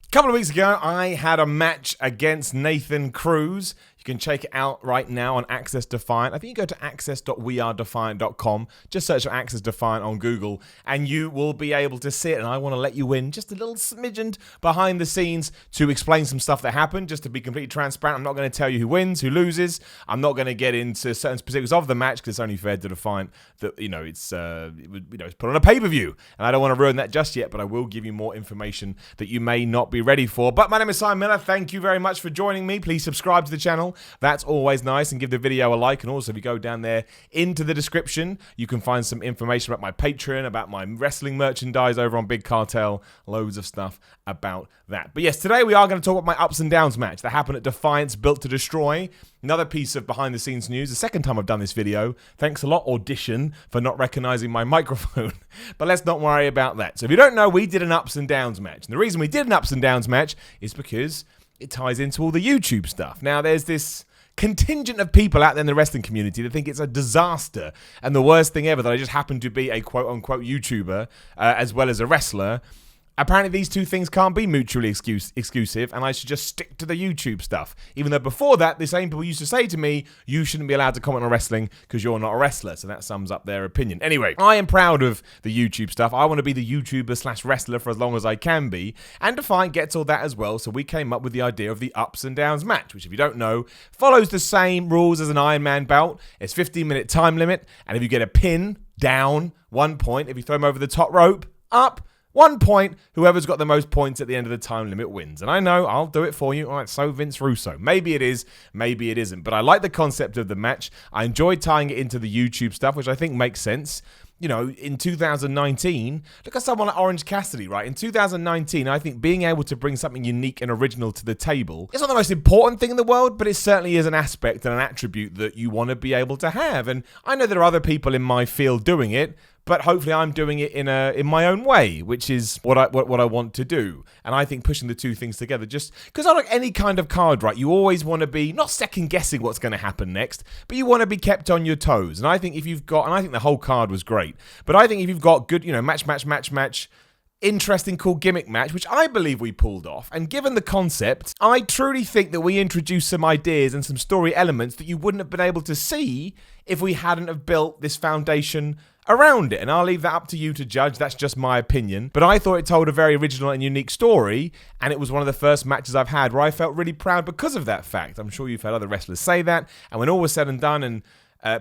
A couple of weeks ago, I had a match against Nathan Cruz. You can check it out right now on Access Defiant. I think you go to access.wearedefiant.com. Just search for Access Defiant on Google, and you will be able to see it. And I want to let you in just a little smidgen behind the scenes to explain some stuff that happened, just to be completely transparent. I'm not going to tell you who wins, who loses. I'm not going to get into certain specifics of the match because it's only fair to Defiant that it's put on a pay-per-view, and I don't want to ruin that just yet. But I will give you more information that you may not be ready for. But my name is Simon Miller. Thank you very much for joining me. Please subscribe to the channel. That's always nice, and give the video a like. And also, if you go down there into the description, you can find some information about my Patreon, about my wrestling merchandise over on Big Cartel, loads of stuff about that. But yes, today we are going to talk about my ups and downs match that happened at Defiance Built to Destroy. Another piece of behind the scenes news, the second time I've done this video. Thanks a lot, Audition, for not recognizing my microphone. But let's not worry about that. So if you don't know, we did an ups and downs match. And the reason we did an ups and downs match is because it ties into all the YouTube stuff. Now, there's this contingent of people out there in the wrestling community that think it's a disaster and the worst thing ever that I just happen to be a quote-unquote YouTuber as well as a wrestler. Apparently, these two things can't be mutually exclusive, and I should just stick to the YouTube stuff. Even though before that, the same people used to say to me, you shouldn't be allowed to comment on wrestling because you're not a wrestler. So that sums up their opinion. Anyway, I am proud of the YouTube stuff. I want to be the YouTuber / wrestler for as long as I can be. And Defiant gets all that as well. So we came up with the idea of the ups and downs match, which if you don't know, follows the same rules as an Iron Man belt. It's 15-minute time limit. And if you get a pin, down, 1 point. If you throw them over the top rope, up, 1 point. Whoever's got the most points at the end of the time limit wins. And I know, I'll do it for you. All right, so Vince Russo. Maybe it is, maybe it isn't. But I like the concept of the match. I enjoy tying it into the YouTube stuff, which I think makes sense. You know, in 2019, look at someone like Orange Cassidy, right? In 2019, I think being able to bring something unique and original to the table is not the most important thing in the world, but it certainly is an aspect and an attribute that you want to be able to have. And I know there are other people in my field doing it, but hopefully I'm doing it in my own way, which is what I want to do. And I think pushing the two things together, just because I like any kind of card, right? You always want to be not second guessing what's going to happen next, but you want to be kept on your toes. And I think if you've got, and I think the whole card was great, but I think if you've got good, match, interesting, cool gimmick match, which I believe we pulled off. And given the concept, I truly think that we introduced some ideas and some story elements that you wouldn't have been able to see if we hadn't have built this foundation around it. And I'll leave that up to you to judge. That's just my opinion. But I thought it told a very original and unique story. And it was one of the first matches I've had where I felt really proud because of that fact. I'm sure you've had other wrestlers say that. And when all was said and done and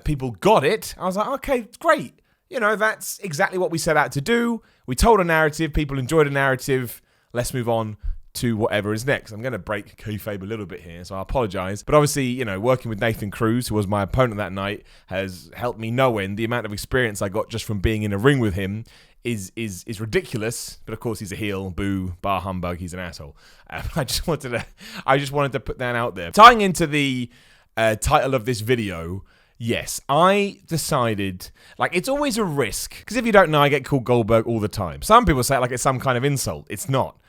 people got it, I was like, okay, great. You know, that's exactly what we set out to do. We told a narrative. People enjoyed a narrative. Let's move on to whatever is next. I'm going to break kayfabe a little bit here, so I apologize. But obviously, working with Nathan Cruz, who was my opponent that night, has helped me no end. The amount of experience I got just from being in a ring with him is ridiculous. But of course, he's a heel. Boo, bar humbug. He's an asshole. I just wanted to put that out there. Tying into the title of this video. Yes, I decided, it's always a risk. Because if you don't know, I get called Goldberg all the time. Some people say it like it's some kind of insult. It's not.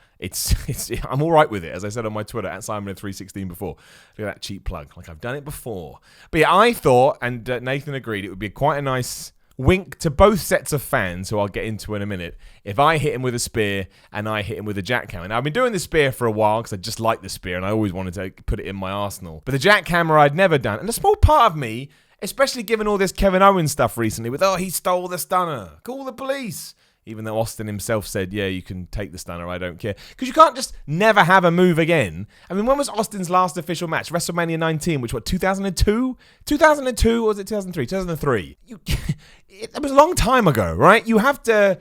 I'm all right with it, as I said on my Twitter, at Simon316 before. Look at that cheap plug. I've done it before. But yeah, I thought, and Nathan agreed, it would be quite a nice wink to both sets of fans, who I'll get into in a minute, if I hit him with a spear and I hit him with a jackhammer. Now, I've been doing the spear for a while because I just like the spear and I always wanted to put it in my arsenal. But the jackhammer I'd never done. And a small part of me, especially given all this Kevin Owens stuff recently with, he stole the stunner, call the police. Even though Austin himself said, yeah, you can take the stunner, I don't care. Because you can't just never have a move again. I mean, when was Austin's last official match? WrestleMania 19, which, 2002? 2002, or was it 2003? 2003. It was a long time ago, right? You have to...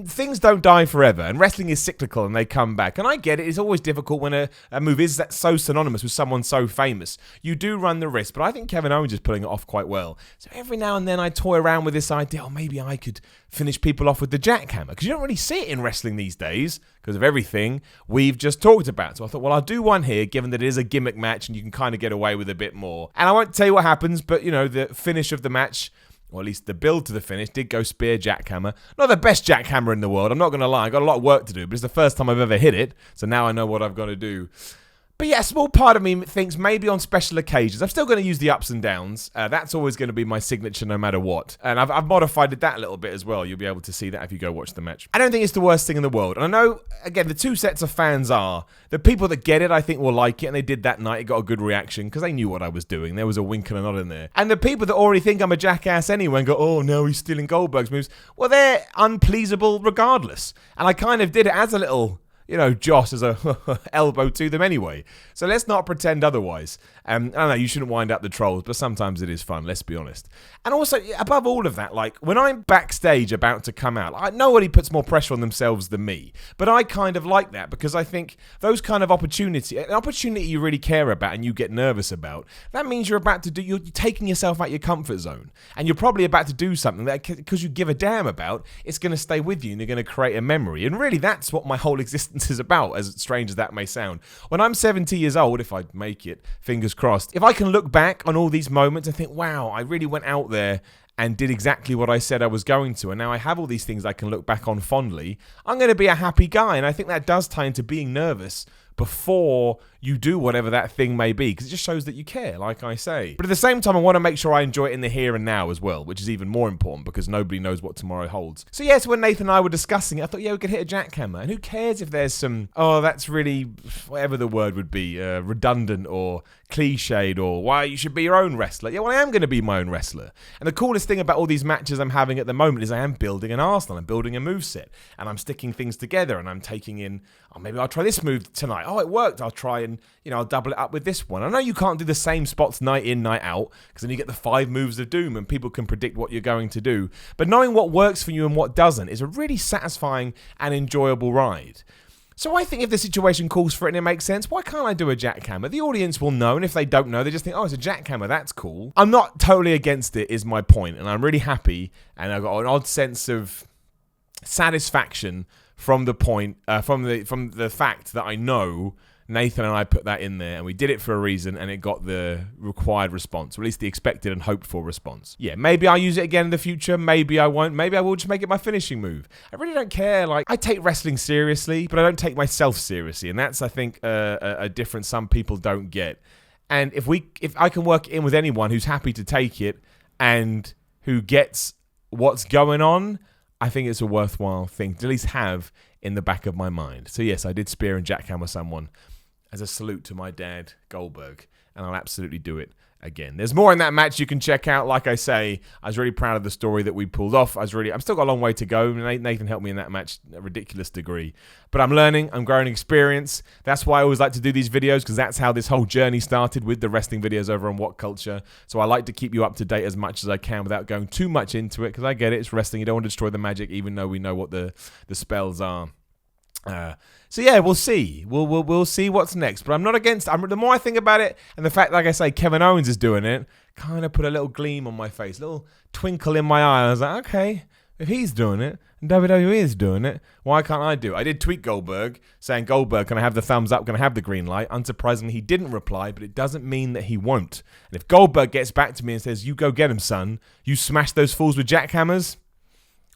Things don't die forever, and wrestling is cyclical, and they come back. And I get it. It's always difficult when a move is so synonymous with someone so famous. You do run the risk, but I think Kevin Owens is pulling it off quite well. So every now and then I toy around with this idea, maybe I could finish people off with the jackhammer, because you don't really see it in wrestling these days because of everything we've just talked about. So I thought, I'll do one here, given that it is a gimmick match and you can kind of get away with a bit more. And I won't tell you what happens, but, the finish of the match, or at least the build to the finish, did go spear jackhammer. Not the best jackhammer in the world, I'm not going to lie. I've got a lot of work to do, but it's the first time I've ever hit it, so now I know what I've got to do. But yeah, a small part of me thinks maybe on special occasions, I'm still going to use the ups and downs. That's always going to be my signature no matter what. And I've modified that a little bit as well. You'll be able to see that if you go watch the match. I don't think it's the worst thing in the world. And I know, again, the two sets of fans are the people that get it, I think, will like it. And they did that night. It got a good reaction because they knew what I was doing. There was a wink and a nod in there. And the people that already think I'm a jackass anyway and go, oh, no, he's stealing Goldberg's moves. Well, they're unpleasable regardless. And I kind of did it as a little, Josh as a elbow to them anyway. So let's not pretend otherwise. I don't know, you shouldn't wind up the trolls, but sometimes it is fun, let's be honest. And also, above all of that, like, when I'm backstage about to come out, nobody puts more pressure on themselves than me. But I kind of like that because I think those kind of an opportunity you really care about and you get nervous about, that means you're taking yourself out your comfort zone. And you're probably about to do something that, because you give a damn about, it's going to stay with you and you're going to create a memory. And really, that's what my whole existence is about, as strange as that may sound. When I'm 70 years old, if I make it, fingers crossed, if I can look back on all these moments and think, wow, I really went out there and did exactly what I said I was going to, and now I have all these things I can look back on fondly, I'm going to be a happy guy. And I think that does tie into being nervous before you do whatever that thing may be, because it just shows that you care, like I say. But at the same time, I want to make sure I enjoy it in the here and now as well, which is even more important because nobody knows what tomorrow holds. So yes, when Nathan and I were discussing it, I thought, yeah, we could hit a jackhammer. And who cares if there's some, that's really, whatever the word would be, redundant or cliched, or why you should be your own wrestler. Yeah, well, I am going to be my own wrestler. And the coolest thing about all these matches I'm having at the moment is I am building an arsenal. I'm building a moveset. And I'm sticking things together. And I'm taking in, maybe I'll try this move tonight. Oh, it worked. I'll try and, I'll double it up with this one. I know you can't do the same spots night in, night out, because then you get the 5 moves of doom and people can predict what you're going to do. But knowing what works for you and what doesn't is a really satisfying and enjoyable ride. So I think if the situation calls for it and it makes sense, why can't I do a jackhammer? The audience will know, and if they don't know, they just think, oh, it's a jackhammer, that's cool. I'm not totally against it, is my point, and I'm really happy, and I've got an odd sense of satisfaction from the point, from the fact that I know Nathan and I put that in there, and we did it for a reason, and it got the required response, or at least the expected and hoped for response. Yeah, maybe I'll use it again in the future, maybe I won't, maybe I will just make it my finishing move. I really don't care. Like, I take wrestling seriously, but I don't take myself seriously, and that's, I think, a difference some people don't get. And if I can work in with anyone who's happy to take it and who gets what's going on, I think it's a worthwhile thing to at least have in the back of my mind. So yes, I did spear and jackhammer someone as a salute to my dad, Goldberg, and I'll absolutely do it again. There's more in that match you can check out. Like I say, I was really proud of the story that we pulled off. I'm still got a long way to go. Nathan helped me in that match a ridiculous degree. But I'm learning, I'm growing experience. That's why I always like to do these videos, because that's how this whole journey started with the wrestling videos over on What Culture. So I like to keep you up to date as much as I can without going too much into it, because I get it, it's wrestling. You don't want to destroy the magic, even though we know what the spells are. So yeah, we'll see. We'll see what's next. But I'm not against. The more I think about it, and the fact, like I say, Kevin Owens is doing it, kind of put a little gleam on my face, a little twinkle in my eye. I was like, okay, if he's doing it and WWE is doing it, why can't I do it? I did tweet Goldberg saying, Goldberg, can I have the thumbs up? Can I have the green light? Unsurprisingly, he didn't reply, but it doesn't mean that he won't. And if Goldberg gets back to me and says, you go get him, son, you smash those fools with jackhammers,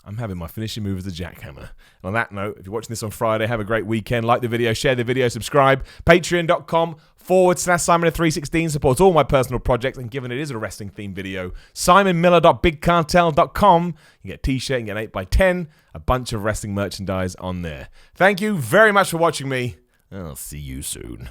I'm having my finishing move as a jackhammer. And on that note, if you're watching this on Friday, have a great weekend. Like the video, share the video, subscribe. Patreon.com/Simon316 supports all my personal projects. And given it is a wrestling themed video, SimonMiller.BigCartel.com. You get a t-shirt, you get an 8x10, a bunch of wrestling merchandise on there. Thank you very much for watching me. I'll see you soon.